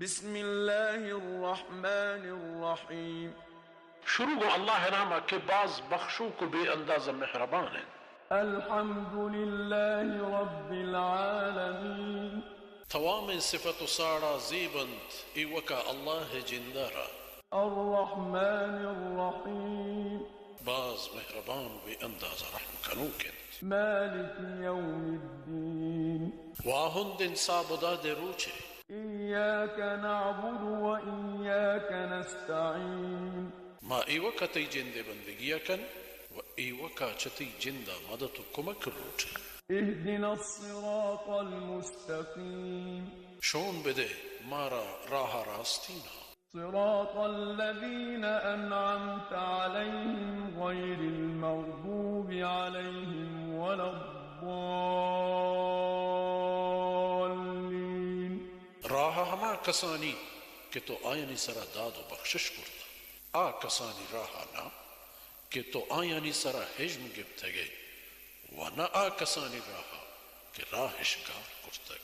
बिस्मिल्लाहिर्रहमानिर्रहीम। शुरू गो अल्लाह नामा के बाज बख्शू को बेअंदाज़ा मेहरबान है। अल्हम्दुलिल्लाहि रब्बिल आलमीन। तवाम सिफत साड़ा जीबंत इवका अल्लाह जिंदारा। अर्रहमानिर्रहीम। बाज मेहरबान बेअंदाज़ा रहम कनू के मालिक यौमिद्दीन। वाहुंदिन साबुदा दे रूचे इय्याक नअबुदु व इय्याक नस्तईन। मा इवका ती जिंदे बंदगिया कन व इवका चती जिंदा मदद कुमक रूट इहदिना सिरातल मुस्तकीम। शोन बिदे मारा राह रास्तीना सिरातल लज़ीना अनअमता अलैहिम गैरिल मग़दूबि अलैहिम वलद्दाल्लीन। राह हमा कसानी के तो आयनी सरा दादो बख्शिश करता आ कसानी राह ना के तो आयनी सरा हिज्म गिफ्त गए व न आ कसानी राह के राहिशगार करता।